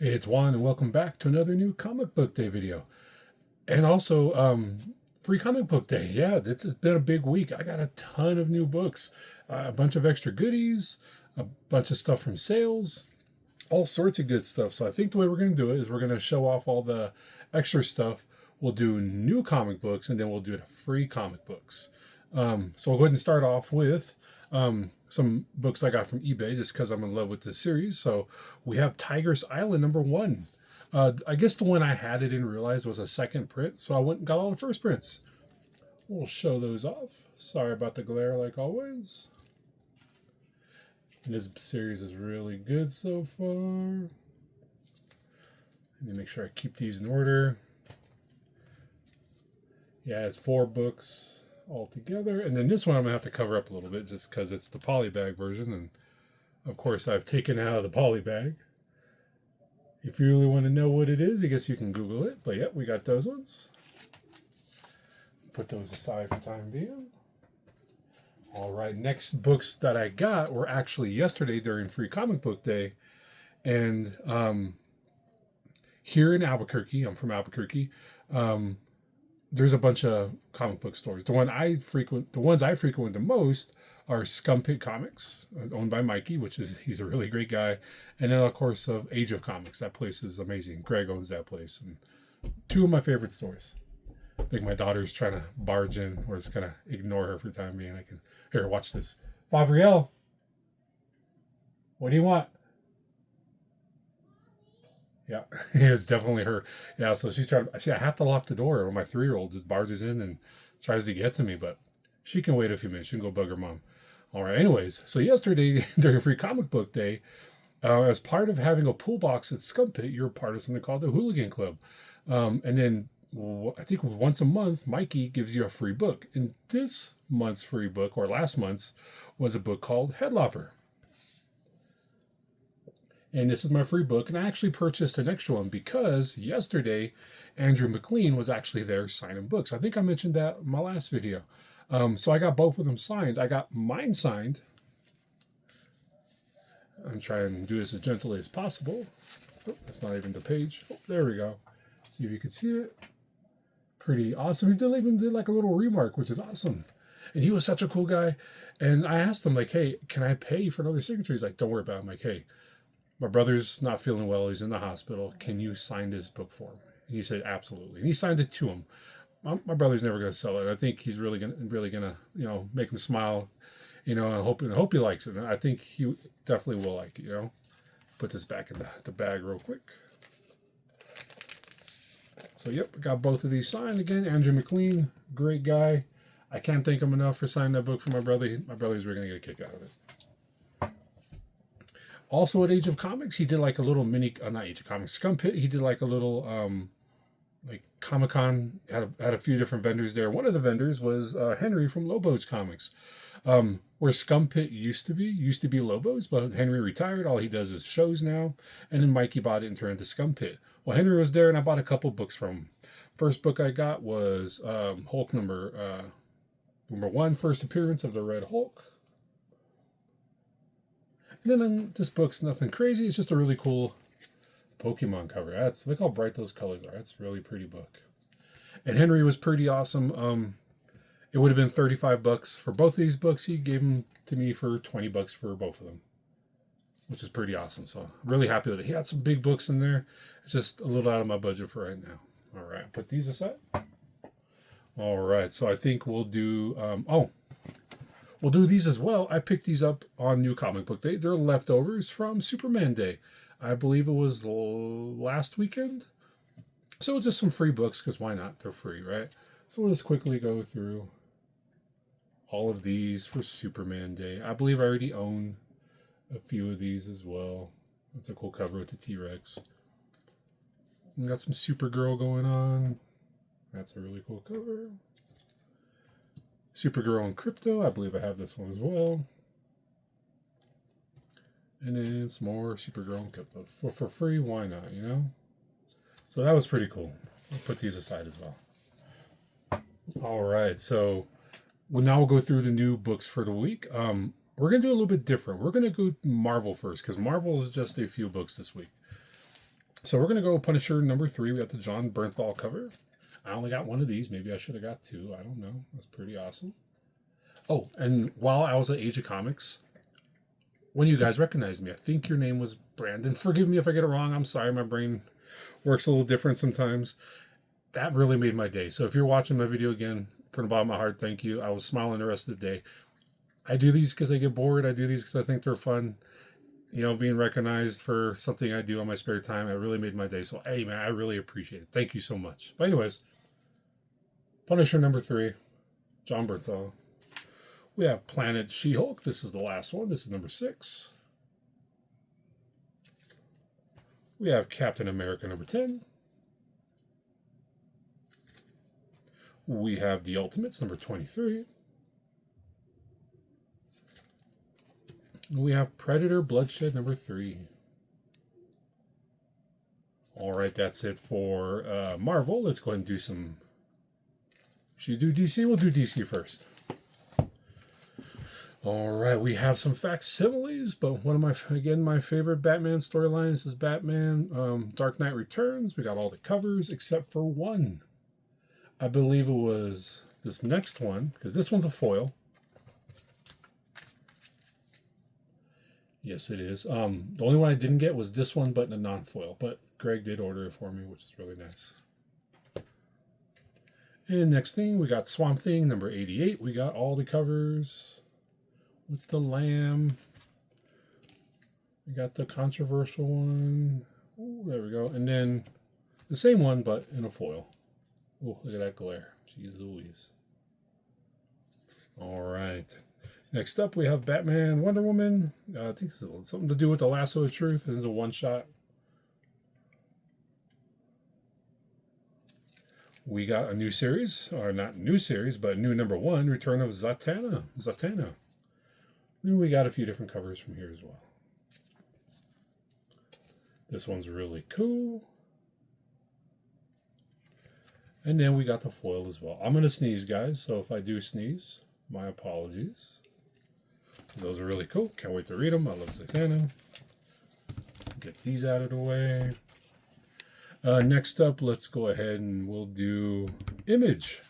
Hey, it's Juan, and welcome back to another new comic book day video. And also, free comic book day. Yeah, it's been a big week. I got a ton of new books, a bunch of extra goodies, a bunch of stuff from sales, all sorts of good stuff. So I think the way we're going to do it is we're going to show off all the extra stuff. We'll do new comic books, and then we'll do the free comic books. So I'll go ahead and start off with some books I got from eBay just because I'm in love with this series. So we have Tiger's Island #1. I guess the one I had I didn't realize was a second print, so I went and got all the first prints. We'll show those off. Sorry about the glare, like always. And this series is really good so far. Let me make sure I keep these in order. Yeah, it's 4 books all together. And then this one I'm going to have to cover up a little bit just because it's the polybag version. And of course, I've taken out the polybag. If you really want to know what it is, I guess you can Google it. But yep, we got those ones. Put those aside for time being. All right, next books that I got were actually yesterday during Free Comic Book Day. And here in Albuquerque, I'm from Albuquerque, there's a bunch of comic book stores. The ones I frequent the most are Scum Pit Comics, owned by Mikey, he's a really great guy. And then of course of Age of Comics. That place is amazing. Greg owns that place. And 2 of my favorite stores. I think my daughter's trying to barge in. We're just gonna ignore her for the time being. Here, watch this. Favriel, what do you want? Yeah, it's definitely her. Yeah, so she's trying. See, I have to lock the door, or my 3-year-old just barges in and tries to get to me, but she can wait a few minutes. She can go bug her mom. All right. Anyways, so yesterday during Free Comic Book Day, as part of having a pool box at Scum Pit, you're part of something called the Hooligan Club, and then I think once a month, Mikey gives you a free book. And this month's free book, or last month's, was a book called Headlopper. And this is my free book. And I actually purchased an extra one because yesterday, Andrew McLean was actually there signing books. I think I mentioned that in my last video. So I got both of them signed. I got mine signed. I'm trying to do this as gently as possible. Oh, that's not even the page. Oh, there we go. See if you can see it. Pretty awesome. He did like a little remark, which is awesome. And he was such a cool guy. And I asked him, like, hey, can I pay for another signature? He's like, don't worry about it. I'm like, hey, my brother's not feeling well. He's in the hospital. Can you sign this book for him? And he said, absolutely. And he signed it to him. My brother's never going to sell it. I think he's really gonna, make him smile, and hope he likes it. And I think he definitely will like it. Put this back in the bag real quick. So yep, got both of these signed again. Andrew McLean, great guy. I can't thank him enough for signing that book for my brother. My brother's really gonna get a kick out of it. Also at Age of Comics, he did like a little mini, not Age of Comics, Scum Pit. He did like a little, like Comic-Con, had a few different vendors there. One of the vendors was Henry from Lobos Comics. Where Scum Pit used to be Lobos, but Henry retired. All he does is shows now. And then Mikey bought it and turned it to Scum Pit. Well, Henry was there, and I bought a couple books from him. First book I got was Hulk number 1, first appearance of the Red Hulk. And then this book's nothing crazy. It's just a really cool Pokemon cover. Look how bright those colors are. That's a really pretty book. And Henry was pretty awesome. It would have been $35 for both of these books. He gave them to me for $20 for both of them, which is pretty awesome. So I'm really happy with it. He had some big books in there. It's just a little out of my budget for right now. All right, put these aside. All right, so I think we'll do, we'll do these as well. I picked these up on New Comic Book Day. They're leftovers from Superman Day. I believe it was last weekend. So just some free books, because why not? They're free, right? So we'll just quickly go through all of these for Superman Day. I believe I already own a few of these as well. That's a cool cover with the T-Rex. We got some Supergirl going on. That's a really cool cover. Supergirl and Crypto. I believe I have this one as well. And then it's more Supergirl and Crypto. Well, for free, why not, So that was pretty cool. I'll put these aside as well. All right, so now we'll go through the new books for the week. We're going to do a little bit different. We're going to go Marvel first, because Marvel is just a few books this week. So we're going to go Punisher number 3. We got the John Bernthal cover. I only got one of these. Maybe I should have got 2. I don't know. That's pretty awesome. Oh, and while I was at Age of Comics, when you guys recognized me, I think your name was Brandon. Forgive me if I get it wrong. I'm sorry. My brain works a little different sometimes. That really made my day. So if you're watching my video again, from the bottom of my heart, thank you. I was smiling the rest of the day. I do these because I get bored. I do these because I think they're fun. You know, being recognized for something I do on my spare time, it really made my day. So, hey, man, I really appreciate it. Thank you so much. But anyways, Punisher number 3, John Bernthal. We have Planet She-Hulk. This is the last one. This is number 6. We have Captain America number 10. We have The Ultimates number 23. We have Predator Bloodshed number 3. All right, that's it for Marvel. Let's go ahead and do some. Should we do DC? We'll do DC first. All right, we have some facsimiles, but one of my favorite Batman storylines is Batman Dark Knight Returns. We got all the covers except for one. I believe it was this next one, because this one's a foil. Yes, it is. The only one I didn't get was this one, but in a non-foil. But Greg did order it for me, which is really nice. And next thing, we got Swamp Thing number 88. We got all the covers with the lamb. We got the controversial one. Ooh, there we go. And then the same one, but in a foil. Oh, look at that glare. Jeez Louise. All right. Next up, we have Batman Wonder Woman. I think it's something to do with the Lasso of Truth. This is a one-shot. We got a new series, or not new series, but new number 1, Return of Zatanna. Then we got a few different covers from here as well. This one's really cool. And then we got the foil as well. I'm going to sneeze, guys, so if I do sneeze, my apologies. Those are really cool. Can't wait to read them. I love Zatanna. Get these out of the way. Next up, let's go ahead and we'll do Image.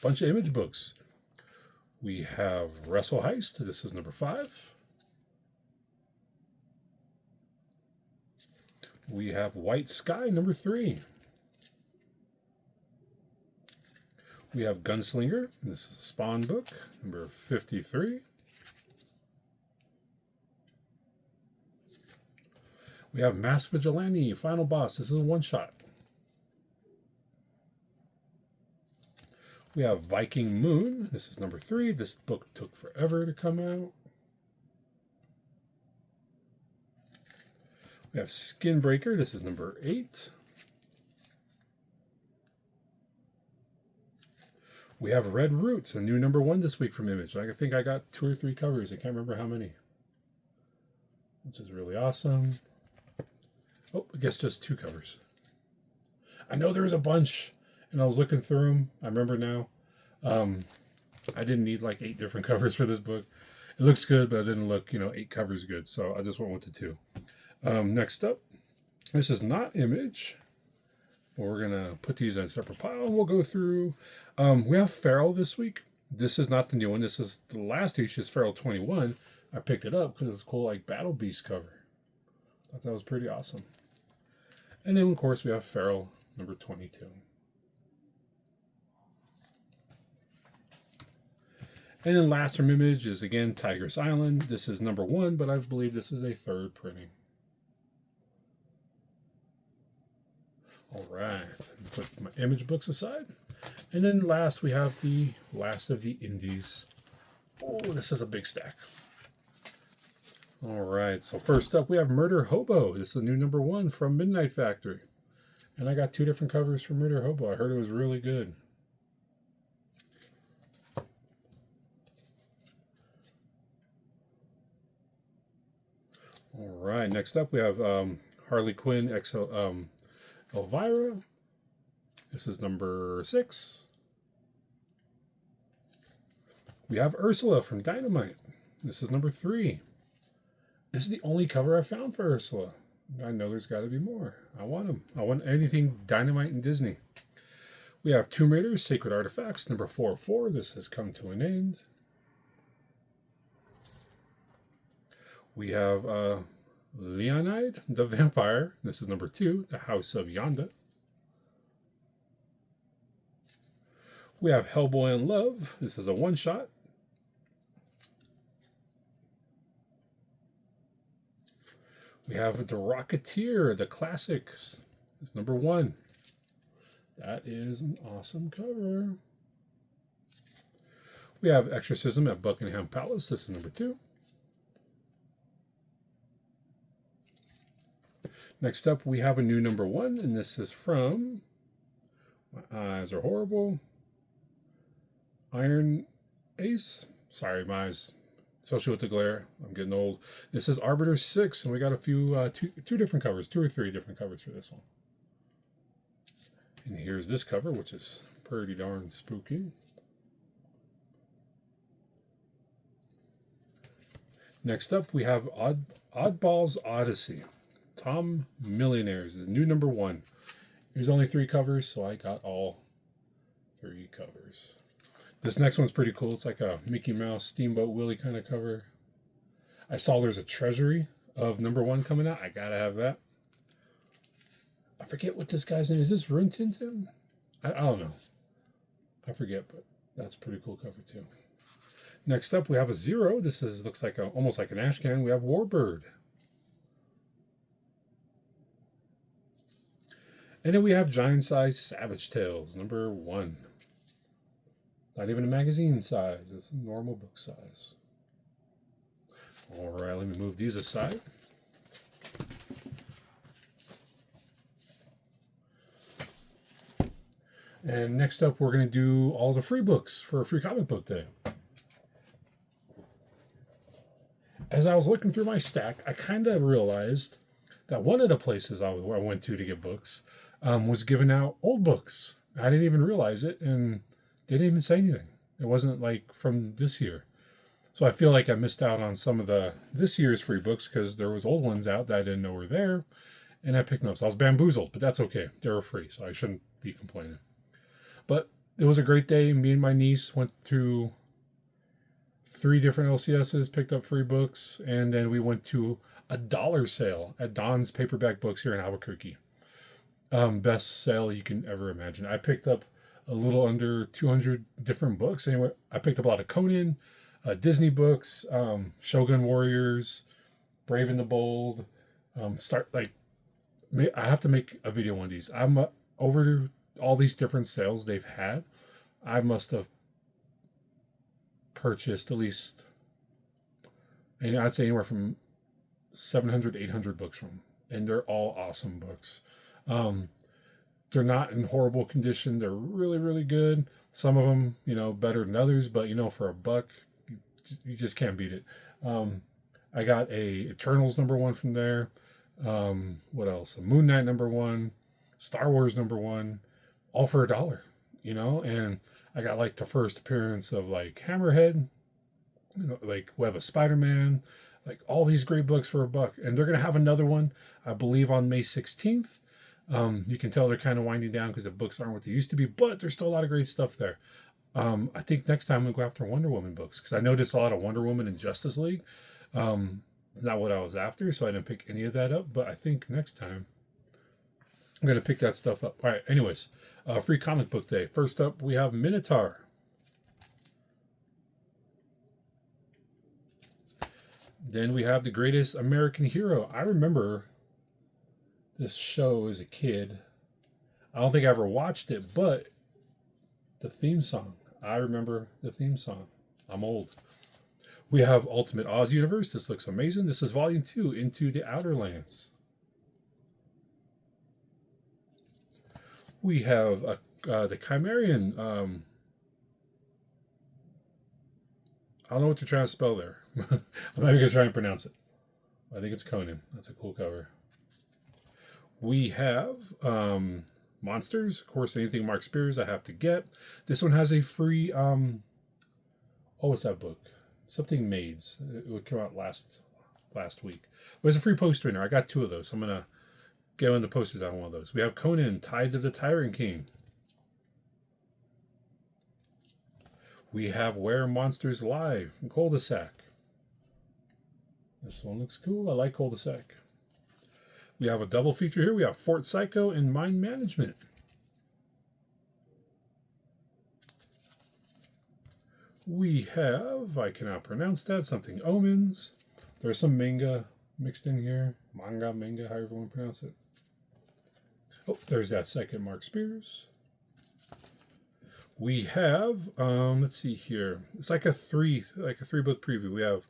Bunch of Image books. We have Wrestle Heist. This is number 5. We have White Sky, number 3. We have Gunslinger. This is a Spawn book, number 53. We have Masked Vigilante, Final Boss. This is a one-shot. We have Viking Moon. This is number 3. This book took forever to come out. We have Skinbreaker. This is number 8. We have Red Roots, a new number 1 this week from Image. I think I got 2 or 3 covers. I can't remember how many. Which is really awesome. Oh, I guess just 2 covers. I know there was a bunch, and I was looking through them. I remember now. I didn't need like 8 different covers for this book. It looks good, but it didn't look, 8 covers good. So I just went with the 2. Next up, this is not Image. We're going to put these in a separate pile, and we'll go through. We have Feral this week. This is not the new one. This is the last issue, is Feral 21. I picked it up because it's a cool, like, Battle Beast cover. Thought that was pretty awesome. And then, of course, we have Feral number 22. And then last from Image is, again, Tigress Island. This is number 1, but I believe this is a 3rd printing. All right. Put my Image books aside. And then last, we have the last of the indies. Oh, this is a big stack. All right. So first up, we have Murder Hobo. This is the new number 1 from Midnight Factory. And I got 2 different covers for Murder Hobo. I heard it was really good. All right. Next up, we have Harley Quinn X Elvira. This is number 6. We have Ursula from Dynamite. This is number 3. This is the only cover I found for Ursula. I know there's got to be more. I want them. I want anything Dynamite and Disney. We have Tomb Raider, Sacred Artifacts, number 404. This has come to an end. We have Leonide, the Vampire. This is number 2, The House of Yonda. We have Hellboy in Love. This is a one-shot. We have The Rocketeer, the classics. It's number 1. That is an awesome cover. We have Exorcism at Buckingham Palace. This is number 2. Next up, we have a new number 1, and this is from My Eyes Are Horrible. Iron Ace. Sorry, my eyes, especially with the glare. I'm getting old. This is Arbiter 6, and we got a few, two different covers, 2 or 3 different covers for this one. And here's this cover, which is pretty darn spooky. Next up, we have Oddballs Odyssey. Tom Millionaires, the new number 1. There's only 3 covers, so I got all 3 covers. This next one's pretty cool. It's like a Mickey Mouse Steamboat Willie kind of cover. I saw there's a Treasury of number 1 coming out. I gotta have that. I forget what this guy's name is. This Rin Tin Tin? I don't know. I forget, but that's a pretty cool cover too. Next up, we have a Zero. This looks like almost like an ash can. We have Warbird. And then we have Giant Size Savage Tales, number 1. Not even a magazine size. It's a normal book size. All right, let me move these aside. And next up, we're going to do all the free books for Free Comic Book Day. As I was looking through my stack, I kind of realized that one of the places I went to get books was giving out old books. I didn't even realize it, and they didn't even say anything. It wasn't like from this year. So I feel like I missed out on some of this year's free books because there was old ones out that I didn't know were there, and I picked them up. So I was bamboozled, but that's okay. They were free, so I shouldn't be complaining. But it was a great day. Me and my niece went to 3 different LCSs, picked up free books, and then we went to a dollar sale at Don's Paperback Books here in Albuquerque. Best sale you can ever imagine. I picked up a little under 200 different books. Anyway, I picked up a lot of Conan, Disney books, Shogun Warriors, Brave and the Bold. I have to make a video on of these. I'm over all these different sales they've had. I must have purchased at least, and I'd say anywhere from 700 to 800 books from them. And they're all awesome books. They're not in horrible condition. They're really, really good. Some of them, better than others, but for a buck, you just can't beat it. I got a Eternals number 1 from there. What else? A Moon Knight number 1, Star Wars number 1, all for $1. And I got like the first appearance of like Hammerhead, like Web of Spider-Man, like all these great books for $1. And they're gonna have another one, I believe, on May 16th. You can tell they're kind of winding down because the books aren't what they used to be, but there's still a lot of great stuff there. I think next time we'll go after Wonder Woman books because I noticed a lot of Wonder Woman and Justice League. Not what I was after, so I didn't pick any of that up, but I think next time I'm going to pick that stuff up. All right, anyways, Free Comic Book Day. First up, we have Minotaur. Then we have The Greatest American Hero. I remember this show as a kid. I don't think I ever watched it, but the theme song. I remember the theme song. I'm old. We have Ultimate Oz Universe. This looks amazing. This is Volume 2, Into the Outer Lands. We have the Chimerian. I don't know what they're trying to spell there. I'm not even going to try and pronounce it. I think it's Conan. That's a cool cover. We have Monsters. Of course, anything Mark Spears I have to get. This one has a free... what's that book? Something Maids. It would come out last last week. It was a free poster in there. I got 2 of those. So I'm going to get on the posters on one of those. We have Conan, Tides of the Tyrant King. We have Where Monsters Lie from Cul-de-sac. This one looks cool. I like Cul-de-sac. We have a double feature here. We have Fort Psycho and Mind Management. We have, I cannot pronounce that, something Omens. There's some manga mixed in here. Manga, however you want to pronounce it. Oh, there's that second Mark Spears. We have, let's see here. It's like a 3-book preview. We have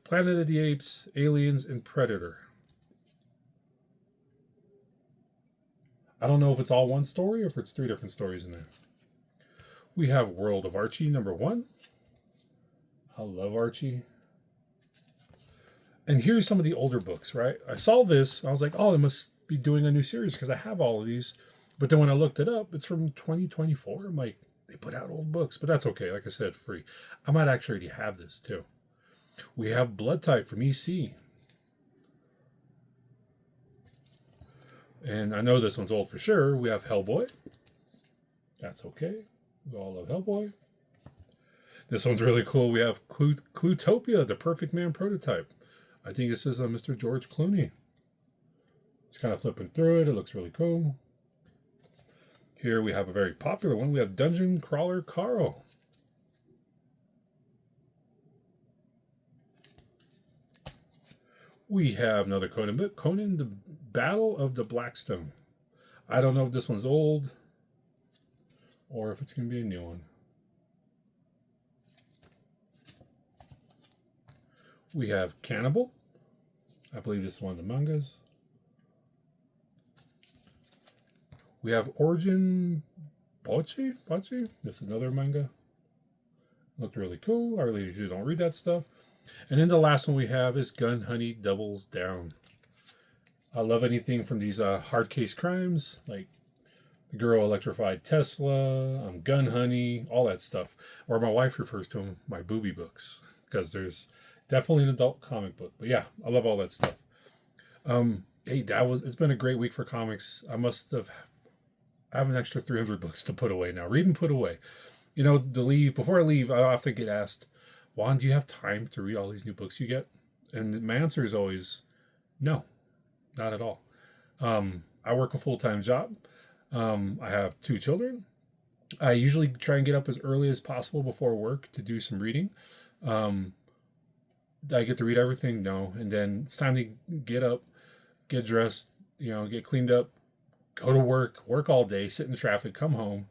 Planet of the Apes, Aliens, and Predator. I don't know if it's all one story or if it's 3 different stories in there. We have World of Archie #1. I love Archie. And here's some of the older books, right? I saw this. I was like, oh, they must be doing a new series because I have all of these. But then when I looked it up, it's from 2024. I'm like, they put out old books, but that's okay. Like I said, free. I might actually already have this too. We have Blood Type from EC. And I know this one's old for sure. We have Hellboy. That's okay. We all love Hellboy. This one's really cool. We have Clutopia, the Perfect Man prototype. I think this is Mr. George Clooney. It's kind of flipping through it. It looks really cool. Here we have a very popular one. We have Dungeon Crawler Carl. We have another Conan book, Conan the Battle of the Blackstone. I don't know if this one's old or if it's going to be a new one. We have Cannibal. I believe this is one of the mangas. We have Origin Pochi. This is another manga. Looked really cool. I really usually don't read that stuff. And then the last one we have is Gun Honey Doubles Down. I love anything from these hard case crimes, like The Girl Electrified Tesla, Gun Honey, all that stuff. Or my wife refers to them, my booby books, because there's definitely an adult comic book. But yeah, I love all that stuff. Hey, it's been a great week for comics. I have an extra 300 books to put away now. Read and put away. You know, before I leave, I often get asked, Juan, do you have time to read all these new books you get? And my answer is always, no, not at all. I work a full-time job. I have 2 children. I usually try and get up as early as possible before work to do some reading. I get to read everything? No. And then it's time to get up, get dressed, get cleaned up, go to work all day, sit in traffic, come home,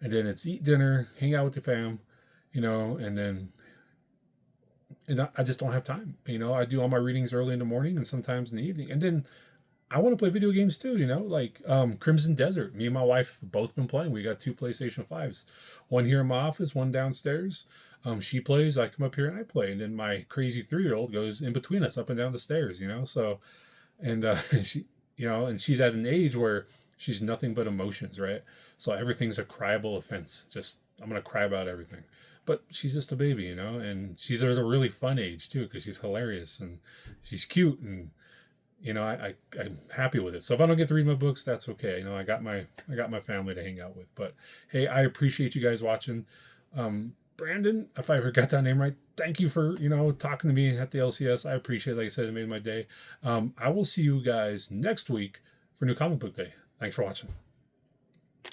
and then it's eat dinner, hang out with the fam, and then I just don't have time. I do all my readings early in the morning and sometimes in the evening. And then I want to play video games too, like Crimson Desert. Me and my wife have both been playing. We got 2 PlayStation 5s. One here in my office, one downstairs. She plays, I come up here and I play. And then my crazy 3-year-old goes in between us up and down the stairs, so, and she, and she's at an age where she's nothing but emotions, right? So everything's a cryable offense. I'm going to cry about everything. But she's just a baby, and she's at a really fun age too, because she's hilarious and she's cute, and I'm happy with it. So if I don't get to read my books, that's okay. I got my family to hang out with. But hey, I appreciate you guys watching. Brandon, if I ever got that name right, thank you for talking to me at the LCS. I appreciate it. Like I said, it made my day. I will see you guys next week for New Comic Book Day. Thanks for watching.